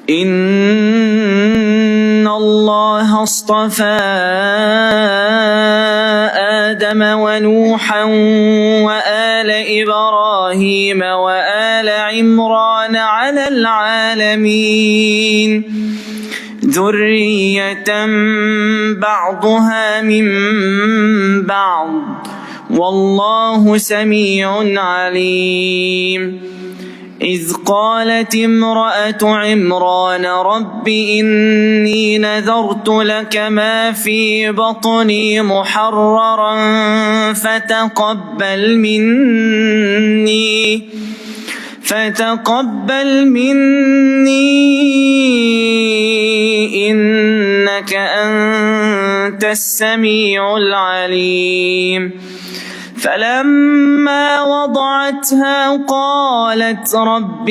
إن الله اصطفى آدم ونوحا وآل إبراهيم وآل عمران على العالمين ذرية بعضها من بعض والله سميع عليم. إذ قالت امرأة عمران رب إني نذرت لك ما في بطني محررا فتقبل مني إنك أنت السميع العليم. فلما وضعتها قالت رب